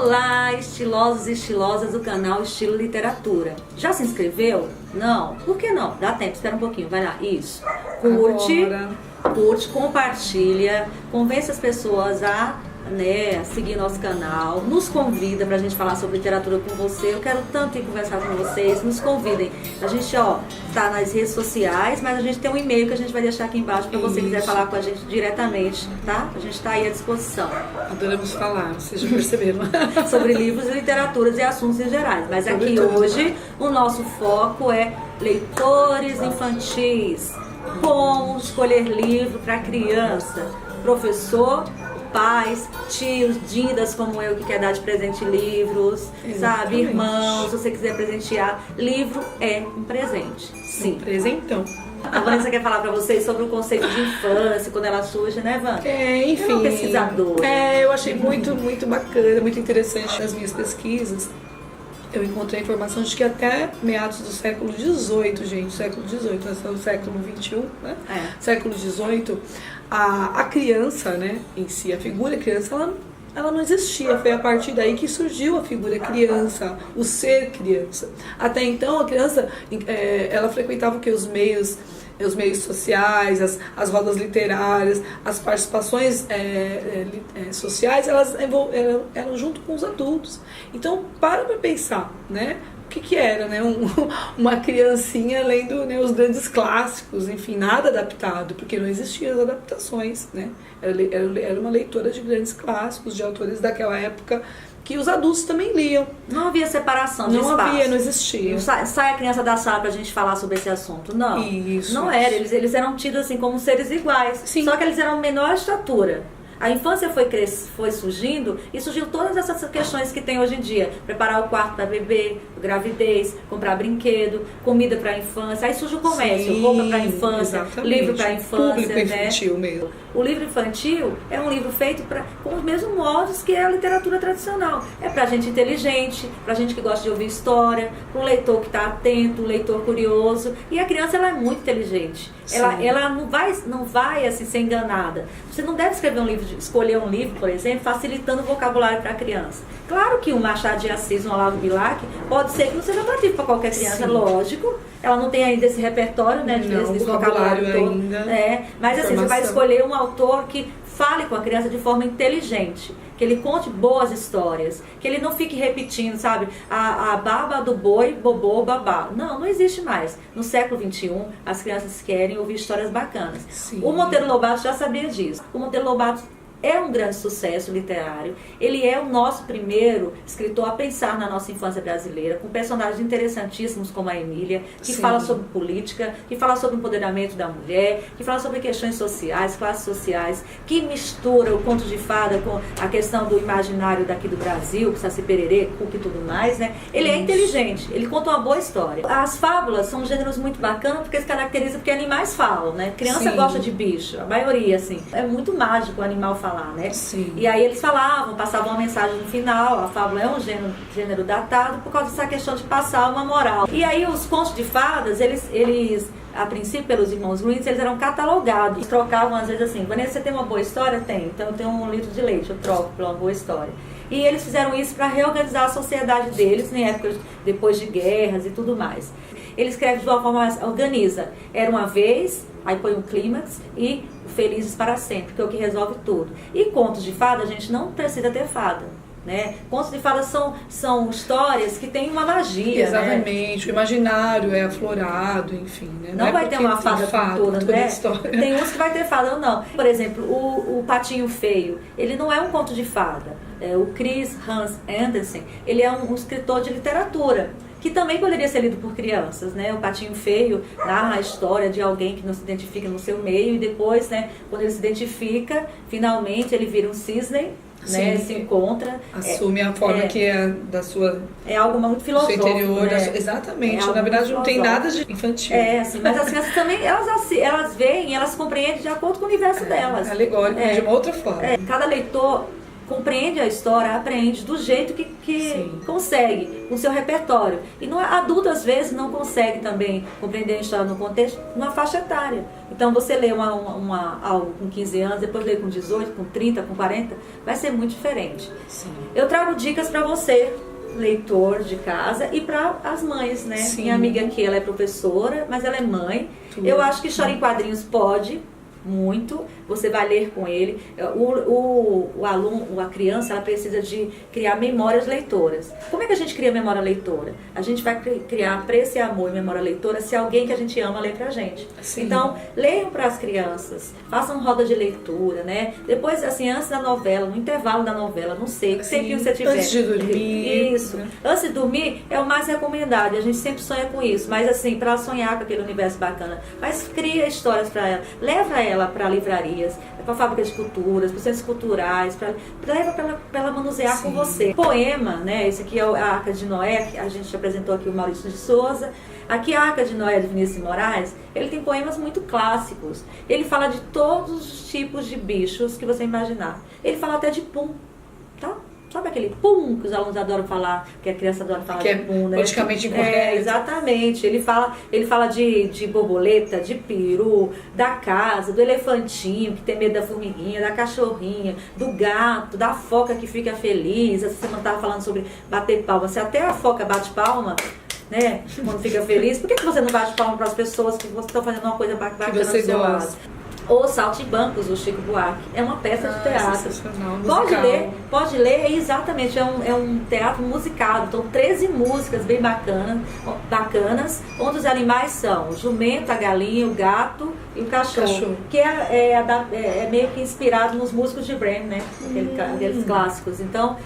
Olá, estilosos e estilosas do canal Estilo Literatura. Já se inscreveu? Não? Por que não? Dá tempo, espera um pouquinho, vai lá. Isso. Curte, compartilha, convence as pessoas a seguir nosso canal, nos convida pra gente falar sobre literatura com você. Eu quero tanto ir conversar com vocês, nos convidem. A gente, tá nas redes sociais, mas a gente tem um e-mail que a gente vai deixar aqui embaixo pra você quiser falar com a gente diretamente, tá? A gente tá aí à disposição. Adoramos falar, vocês já perceberam. Sobre livros e literaturas e assuntos em gerais. Mas aqui hoje o nosso foco é leitores infantis. Como escolher livro para criança. Professor, pais, tios, dindas como eu que quer dar de presente livros, sabe? Irmãos, se você quiser presentear, livro é um presente. Sim. Um presentão. A Vanessa quer falar pra vocês sobre o conceito de infância, quando ela surge, né, Van? Enfim. É uma pesquisadora. Eu achei muito bacana, muito interessante nas minhas pesquisas. Eu encontrei informação de que até meados do século XVIII, gente, século XVIII, nós estamos no século XXI, né? Século XVIII, a criança, né, em si, a figura criança, ela não existia. Foi a partir daí que surgiu a figura criança, o ser criança. Até então, a criança, ela frequentava o que? Os meios sociais, as rodas literárias, as participações sociais, elas eram junto com os adultos. Então, para pensar, né? O que era, né? Uma criancinha lendo, né, os grandes clássicos, enfim, nada adaptado, porque não existiam as adaptações, né? Era uma leitora de grandes clássicos, de autores daquela época, que os adultos também liam. Não havia separação de espaço. Não existia. Sai a criança da sala pra gente falar sobre esse assunto. Não. Isso. Não era. Eles eram tidos assim como seres iguais. Sim. Só que eles eram menor estatura. A infância foi surgindo e surgiu todas essas questões que tem hoje em dia. Preparar o quarto para bebê, gravidez, comprar brinquedo, comida para a infância. Aí surge o comércio, roupa para a infância, livro para a infância. Público infantil mesmo. O livro infantil é um livro feito com os mesmos moldes que é a literatura tradicional. É pra gente inteligente, pra gente que gosta de ouvir história, para um leitor que está atento, um leitor curioso. E a criança, ela é muito inteligente. Ela não vai assim, ser enganada. Você não deve escolher um livro, por exemplo, facilitando o vocabulário para a criança. Claro que um Machado de Assis, um Olavo Bilac, pode ser que não seja atrativo para qualquer criança, lógico. Ela não tem ainda esse repertório, né, desse vocabulário todo. Ainda. Mas assim, você vai escolher um autor que fale com a criança de forma inteligente, que ele conte boas histórias, que ele não fique repetindo, sabe, a baba do boi, bobô, babá. Não existe mais. No século XXI, as crianças querem ouvir histórias bacanas. Sim. O Monteiro Lobato já sabia disso. O Monteiro Lobato é um grande sucesso literário. Ele é o nosso primeiro escritor a pensar na nossa infância brasileira, com personagens interessantíssimos como a Emília, que fala sobre política, que fala sobre o empoderamento da mulher, que fala sobre questões sociais, classes sociais, que mistura o conto de fada com a questão do imaginário daqui do Brasil, que Saci Pererê, Cuca e tudo mais, né? Ele é inteligente, ele conta uma boa história. As fábulas são gêneros muito bacanas porque se caracterizam porque animais falam, né? Criança gosta de bicho, a maioria, assim. É muito mágico o animal falar. Né? Sim. E aí eles passavam uma mensagem no final. A fábula é um gênero datado por causa dessa questão de passar uma moral. E aí os contos de fadas, eles a princípio pelos irmãos Grimm, eles eram catalogados. Eles trocavam às vezes assim: Vanessa, você tem uma boa história? Tem. Então eu tenho 1 litro de leite, eu troco por uma boa história. E eles fizeram isso para reorganizar a sociedade deles em épocas depois de guerras e tudo mais. Ele escreve de uma forma mais organiza. Era uma vez, aí põe um clímax e felizes para sempre, que é o que resolve tudo. E contos de fada, a gente não precisa ter fada, né? Contos de fada são histórias que têm uma magia. Exatamente, né? O imaginário é aflorado, enfim, né? Não vai ter uma fada futura, né? História. Tem uns que vai ter fada ou não. Por exemplo, o Patinho Feio, ele não é um conto de fada. O Chris Hans Andersen, ele é um escritor de literatura, que também poderia ser lido por crianças, né? O Patinho Feio narra a história de alguém que não se identifica no seu meio e depois, né, quando ele se identifica, finalmente ele vira um cisne, né? Se encontra. Assume a forma que é da sua... É algo muito filosófico, seu interior, né? Exatamente. Na verdade não tem nada de infantil. Assim, mas as crianças também, elas veem, elas compreendem de acordo com o universo delas. Alegórico, de uma outra forma. Cada leitor compreende a história, aprende do jeito que consegue, com o seu repertório. E no adulto, às vezes, não consegue também compreender a história no contexto, numa faixa etária. Então, você lê algo com 15 anos, depois lê com 18, com 30, com 40, vai ser muito diferente. Sim. Eu trago dicas para você, leitor de casa, e para as mães, né? Sim. Minha amiga aqui, ela é professora, mas ela é mãe. Eu acho que História em Quadrinhos pode... muito, você vai ler com ele. O aluno, a criança, ela precisa de criar memórias leitoras. Como é que a gente cria memória leitora? A gente vai criar apreço e amor e memória leitora se alguém que a gente ama lê pra gente. Sim. Então, leiam para as crianças, façam roda de leitura, né? Depois, assim, antes da novela, no intervalo da novela, não sei, sempre que você tiver. Antes de dormir. Isso. Né? Antes de dormir é o mais recomendado, a gente sempre sonha com isso, mas assim, para sonhar com aquele universo bacana. Mas cria histórias para ela, leva ela para livrarias, para fábricas de culturas, para centros culturais, leva para ela manusear Sim. com você. Poema, né? Esse aqui é a Arca de Noé, que a gente apresentou aqui o Maurício de Souza. Aqui a Arca de Noé de Vinícius de Moraes, ele tem poemas muito clássicos. Ele fala de todos os tipos de bichos que você imaginar. Ele fala até de pum, tá? Sabe aquele pum que os alunos adoram falar, que a criança adora falar que de pum, né? Praticamente incorreto. Exatamente. Ele fala de borboleta, de peru, da casa, do elefantinho que tem medo da formiguinha, da cachorrinha, do gato, da foca que fica feliz. Essa semana estava falando sobre bater palma. Se até a foca bate palma, né? Quando fica feliz, por que você não bate palma para as pessoas que você está fazendo uma coisa bacana do seu lado? Ou Saltimbancos, do Chico Buarque. É uma peça de teatro. Pode ler, exatamente, é um teatro musical. Então, 13 músicas bem bacanas, onde os animais são o jumento, a galinha, o gato e o cachorro. Que é meio que inspirado nos músicos de Bremen, né? Aqueles clássicos. Então,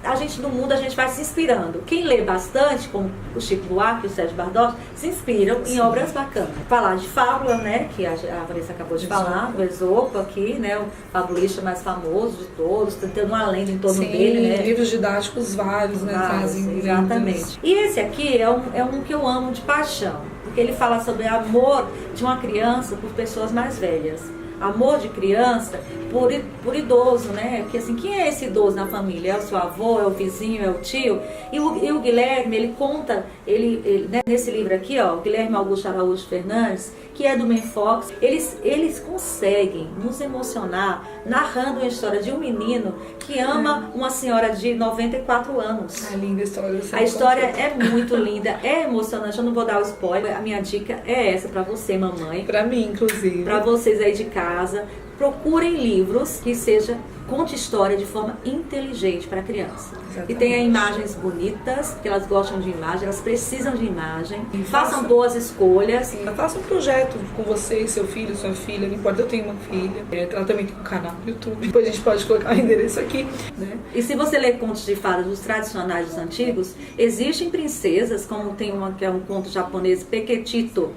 a gente no mundo, a gente vai se inspirando. Quem lê bastante, como o Chico Buarque e o Sérgio Bardotti, se inspiram em obras bacanas. Falar de fábula, né, que a Vanessa acabou de falar, do Esopo aqui, né, o fabulista mais famoso de todos, tendo uma lenda em torno dele, né. Livros didáticos vários, né, trazem. Exatamente. E esse aqui é um que eu amo de paixão, porque ele fala sobre amor de uma criança por pessoas mais velhas. Amor de criança por idoso, né? Porque assim, quem é esse idoso na família? É o seu avô, é o vizinho, é o tio? E o Guilherme, ele conta, né, nesse livro aqui, ó, Guilherme Augusto Araújo Fernandes, que é do Menfox, eles conseguem nos emocionar narrando a história de um menino que ama uma senhora de 94 anos. É linda a história. A história é muito linda, é emocionante. Eu não vou dar o spoiler. A minha dica é essa pra você, mamãe. Pra mim, inclusive. Pra vocês aí de casa. Procurem livros que conte história de forma inteligente para a criança. Exatamente. E tenha imagens bonitas, porque elas gostam de imagem, elas precisam de imagem. Façam boas escolhas. Sim, faça um projeto com você, seu filho, sua filha, não importa, eu tenho uma filha. Ela também tem um canal no YouTube. Depois a gente pode colocar o endereço aqui, né? E se você ler contos de fadas dos tradicionais, dos antigos, existem princesas, como tem uma que é um conto japonês, Pequetito.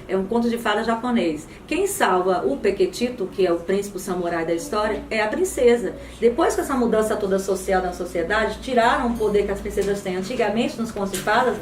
É um conto de fada japonês. Quem salva o Pequetito, que é o príncipe samurai da história, é a princesa. Depois que essa mudança toda social na sociedade, tiraram o poder que as princesas têm. Antigamente, nos contos de fadas,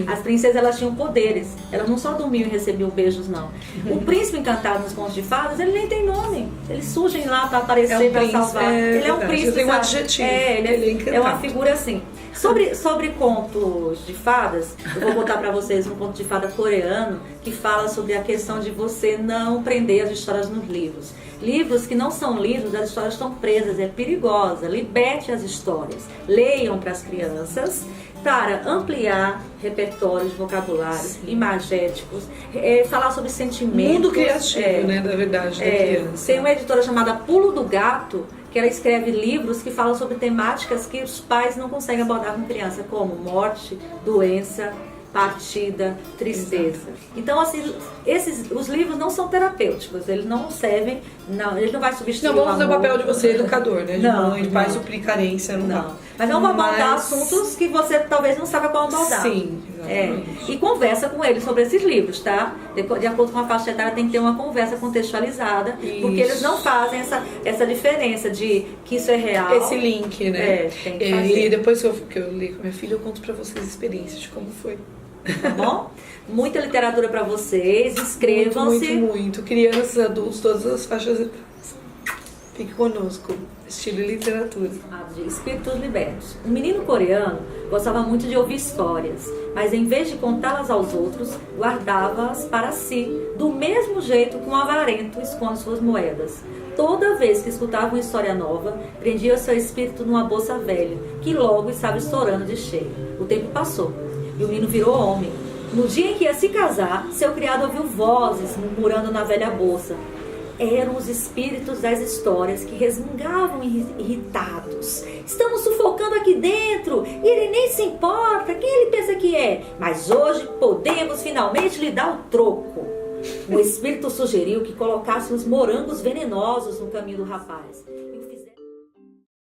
as princesas elas tinham poderes. Elas não só dormiam e recebiam beijos, não. O príncipe encantado nos contos de fadas, ele nem tem nome. Eles surgem lá para aparecer, para salvar. Ele é um príncipe. Tem um adjetivo. Ele é uma figura assim. Sobre contos de fadas, eu vou botar para vocês um conto de fada coreano que fala sobre a questão de você não prender as histórias nos livros. Livros que não são lidos, as histórias estão presas, é perigosa. Liberte as histórias. Leiam para as crianças para ampliar repertórios, vocabulários, imagéticos, falar sobre sentimentos. Mundo criativo, né, da verdade, da criança. Tem uma editora chamada Pulo do Gato, que ela escreve livros que falam sobre temáticas que os pais não conseguem abordar com criança, como morte, doença, partida, tristeza. Então, assim, os livros não são terapêuticos, eles não servem, eles não vai substituir. Não, vamos fazer o papel de você educador, né? De mãe, de pai, suprir carência, não. Mas vamos abordar assuntos que você talvez não saiba como abordar. Sim, exatamente. E conversa com eles sobre esses livros, tá? De acordo com a faixa etária, tem que ter uma conversa contextualizada, porque eles não fazem essa diferença de que isso é real. Esse link, né? Tem que fazer. E depois que eu li com minha filha, eu conto pra vocês experiências de como foi. Tá bom? Muita literatura pra vocês, inscrevam-se. Muito. Crianças, adultos, todas as faixas etárias. Fique conosco. Estilo e literatura. Chamado de Espíritos Libertos. Um menino coreano gostava muito de ouvir histórias, mas em vez de contá-las aos outros, guardava-as para si, do mesmo jeito que um avarento esconde suas moedas. Toda vez que escutava uma história nova, prendia seu espírito numa bolsa velha, que logo estava estourando de cheio. O tempo passou e o menino virou homem. No dia em que ia se casar, seu criado ouviu vozes murmurando na velha bolsa. Eram os espíritos das histórias que resmungavam irritados. Estamos sufocando aqui dentro e ele nem se importa. Quem ele pensa que é? Mas hoje podemos finalmente lhe dar o troco. O espírito sugeriu que colocasse uns morangos venenosos no caminho do rapaz. E o fizeram.